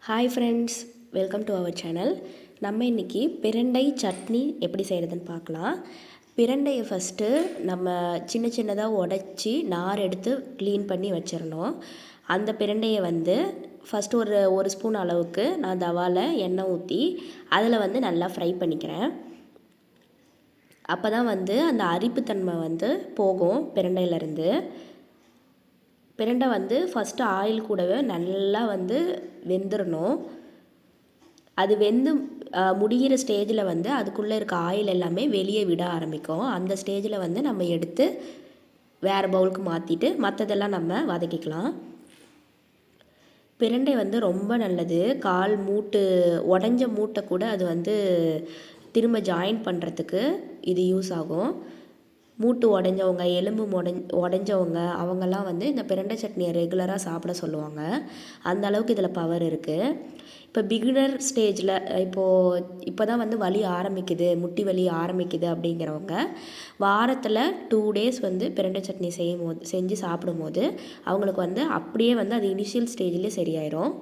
Hi friends, welcome to our channel. நம்ம இன்றைக்கி பிரண்டை சட்னி எப்படி செய்கிறதுன்னு பார்க்கலாம். பிரண்டையை ஃபஸ்ட்டு நம்ம சின்ன சின்னதாக உடச்சி நார் எடுத்து க்ளீன் பண்ணி வச்சிடணும். அந்த பிரண்டையை ஃபஸ்ட்டு ஒரு ஸ்பூன் அளவுக்கு நான் தவாவில் எண்ணெய் ஊற்றி அதில் நல்லா ஃப்ரை பண்ணிக்கிறேன். அப்போ தான் அந்த அரிப்புத்தன்மை போகும் பிரண்டையிலேருந்து. பிரண்டை ஃபஸ்ட்டு ஆயில் கூடவே நல்லா வெந்துடணும். அது வெந்து முடிகிற ஸ்டேஜில் அதுக்குள்ளே இருக்க ஆயில் எல்லாமே வெளியே விட ஆரம்பிக்கும். அந்த ஸ்டேஜில் நம்ம எடுத்து வேறு பவுலுக்கு மாற்றிட்டு மற்றதெல்லாம் நம்ம வதக்கிக்கலாம். பிரண்டை ரொம்ப நல்லது. கால் மூட்டு உடஞ்ச மூட்டை கூட அது திரும்ப ஜாயின் பண்ணுறதுக்கு இது யூஸ் ஆகும். மூட்டு உடஞ்சவங்க, எலும்பு உடஞ்சவங்க அவங்கெல்லாம் இந்த பிரண்டை சட்னியை ரெகுலராக சாப்பிட சொல்லுவாங்க. அந்த அளவுக்கு இதில் பவர் இருக்குது. இப்போ பிகினர் ஸ்டேஜில் இப்போ தான் வலி ஆரம்பிக்குது, முட்டி வலி ஆரம்பிக்குது அப்படிங்கிறவங்க வாரத்தில் 2 டேஸ் பிரண்டை சட்னி செஞ்சு சாப்பிடும்போது அவங்களுக்கு அப்படியே அது இனிஷியல் ஸ்டேஜ்லேயே சரியாயிடும்.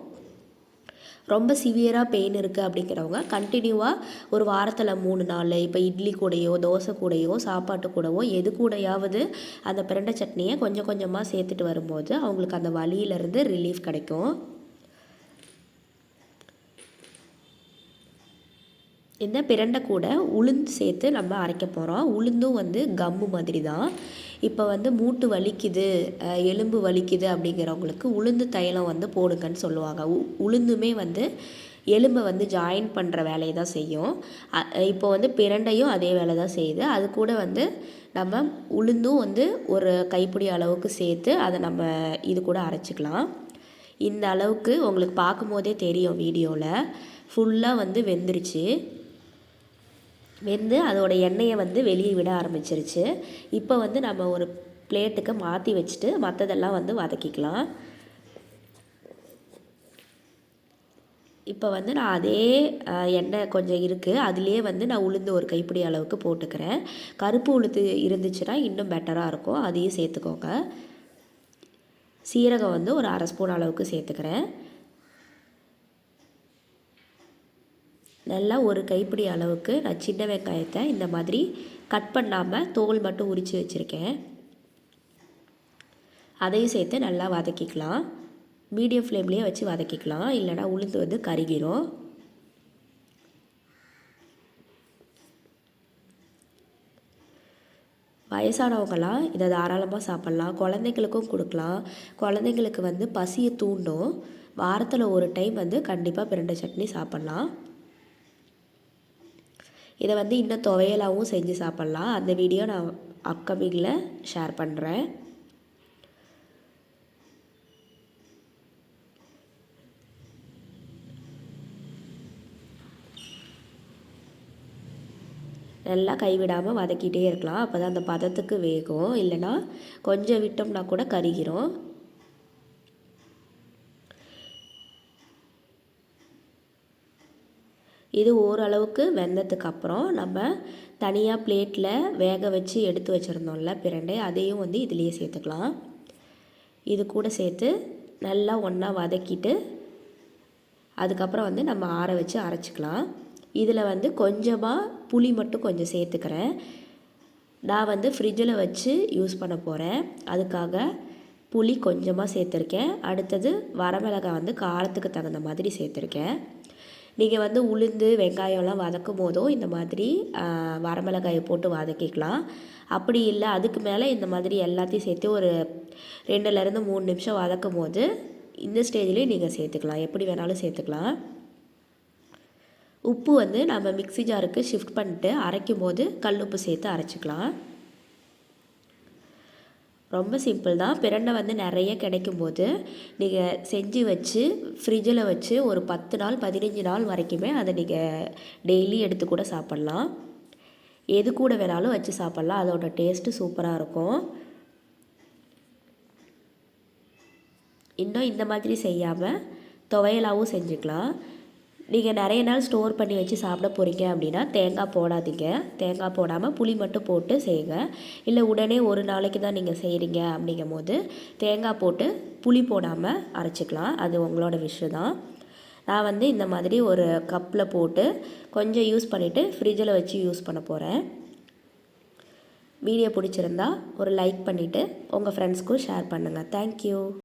ரொம்ப சிவியராக பெயின் இருக்குது அப்படிங்கிறவங்க கண்டினியூவாக ஒரு வாரத்தில் 3 நாள் இப்போ இட்லி கூடையோ தோசை கூடையோ சாப்பாட்டு கூடவோ எது கூடையாவது அந்த பிரண்டை சட்னியை கொஞ்சம் கொஞ்சமாக சேர்த்துட்டு வரும்போது அவங்களுக்கு அந்த வலியிலேருந்து ரிலீஃப் கிடைக்கும். இந்த பிரண்டை கூட உளுந்து சேர்த்து நம்ம அரைக்க போகிறோம். உளுந்தும் கம்மு மாதிரி தான். இப்போ மூட்டு வலிக்குது, எலும்பு வலிக்குது அப்படிங்கிறவங்களுக்கு உளுந்து தைலம் போடுங்கன்னு சொல்லுவாங்க. உளுந்துமே எலும்பை ஜாயின் பண்ணுற வேலையை தான் செய்யும். இப்போ பிரண்டையும் அதே வேலை தான் செய்யுது. அது கூட நம்ம உளுந்தும் ஒரு கைப்பிடி அளவுக்கு சேர்த்து அதை நம்ம இது கூட அரைச்சிக்கலாம். இந்த அளவுக்கு உங்களுக்கு பார்க்கும்போதே தெரியும் வீடியோவில் ஃபுல்லாக வெந்துருச்சு. வெந்து அதோட எண்ணெயை வெளியே விட ஆரம்பிச்சிருச்சு. இப்போ நம்ம ஒரு பிளேட்டுக்கு மாற்றி வச்சுட்டு மற்றதெல்லாம் வதக்கிக்கலாம். இப்போ நான் அதே எண்ணெய் கொஞ்சம் இருக்குது, அதுலேயே நான் உளுந்து ஒரு கைப்பிடி அளவுக்கு போட்டுக்கிறேன். கருப்பு உளுந்து இருந்துச்சுன்னா இன்னும் பெட்டராக இருக்கும், அதையும் சேர்த்துக்கோங்க. சீரகம் ஒரு 1/2 ஸ்பூன் அளவுக்கு சேர்த்துக்கிறேன். நல்லா ஒரு கைப்பிடி அளவுக்கு நான் சின்ன வெங்காயத்தை இந்த மாதிரி கட் பண்ணாமல் தோல் மட்டும் உரித்து வச்சுருக்கேன். அதையும் சேர்த்து நல்லா வதக்கிக்கலாம். மீடியம் ஃப்ளேம்லேயே வச்சு வதக்கிக்கலாம், இல்லைனா உளுந்து கருகிரும். வயசானவங்களாம் இதை தாராளமாக சாப்பிட்லாம், குழந்தைங்களுக்கும் கொடுக்கலாம். குழந்தைங்களுக்கு பசியை தூண்டும். வாரத்தில் ஒரு டைம் கண்டிப்பாக பிரண்டை சட்னி சாப்பிட்லாம். இதை இன்னும் துவையலாகவும் செஞ்சு சாப்பிட்லாம். அந்த வீடியோ நான் அப்கமிங்கில் ஷேர் பண்ணுறேன். நல்லா கைவிடாமல் வதக்கிட்டே இருக்கலாம். அப்போ தான் அந்த பதத்துக்கு வேகும், இல்லைன்னா கொஞ்சம் விட்டோம்னா கூட கருகிரும். இது ஓரளவுக்கு வெந்ததுக்கு அப்புறம் நம்ம தனியாக பிளேட்டில் வேக வச்சு எடுத்து வச்சுருந்தோம்ல பிரண்டை, அதையும் இதுலேயே சேர்த்துக்கலாம். இது கூட சேர்த்து நல்லா ஒன்றா வதக்கிட்டு அதுக்கப்புறம் நம்ம ஆற வச்சு அரைச்சிக்கலாம். இதில் கொஞ்சமாக புளி மட்டும் கொஞ்சம் சேர்த்துக்கிறேன். நான் ஃப்ரிட்ஜில் வச்சு யூஸ் பண்ண போகிறேன், அதுக்காக புளி கொஞ்சமாக சேர்த்துருக்கேன். அடுத்தது வரமிளகாய் காரத்துக்கு தகுந்த மாதிரி சேர்த்துருக்கேன். நீங்கள் உளுந்து வெங்காயம்லாம் வதக்கும் போதும் இந்த மாதிரி வரமிளகாயை போட்டு வதக்கிக்கலாம். அப்படி இல்லை அதுக்கு மேலே இந்த மாதிரி எல்லாத்தையும் சேர்த்து ஒரு 2லேருந்து 3 நிமிஷம் வதக்கும் போது இந்த ஸ்டேஜ்லேயும் நீங்கள் சேர்த்துக்கலாம், எப்படி வேணாலும் சேர்த்துக்கலாம். உப்பு நம்ம மிக்ஸி ஜாருக்கு ஷிஃப்ட் பண்ணிட்டு அரைக்கும் போது கல்லுப்பு சேர்த்து அரைச்சிக்கலாம். ரொம்ப சிம்பிள் தான். பிரண்டை நிறைய கிடைக்கும்போது நீங்கள் செஞ்சு வச்சு ஃப்ரிட்ஜில் வச்சு ஒரு 10 நாள் 15 நாள் வரைக்குமே அதை நீங்கள் டெய்லி எடுத்து கூட சாப்பிட்லாம். எது கூட வேணாலும் வச்சு சாப்பிட்லாம், அதோட டேஸ்ட்டு சூப்பராக இருக்கும். இன்னும் இந்த மாதிரி செய்யாமல் துவையலாகவும் செஞ்சுக்கலாம். நீங்கள் நிறைய நாள் ஸ்டோர் பண்ணி வச்சு சாப்பிட போகிறீங்க அப்படின்னா தேங்காய் போடாதீங்க. தேங்காய் போடாமல் புளி மட்டும் போட்டு செய்யுங்க. இல்லை உடனே ஒரு நாளைக்கு தான் நீங்கள் செய்கிறீங்க அப்படிங்கும் போது தேங்காய் போட்டு புளி போடாமல் அரைச்சிக்கலாம், அது உங்களோட விஷயம் தான். நான் வந்து இந்த மாதிரி ஒரு கப்பில் போட்டு கொஞ்சம் யூஸ் பண்ணிவிட்டு ஃப்ரிட்ஜில் வச்சு யூஸ் பண்ண போகிறேன். வீடியோ பிடிச்சிருந்தா ஒரு லைக் பண்ணிவிட்டு உங்கள் ஃப்ரெண்ட்ஸ்க்கும் ஷேர் பண்ணுங்கள். தேங்க்யூ.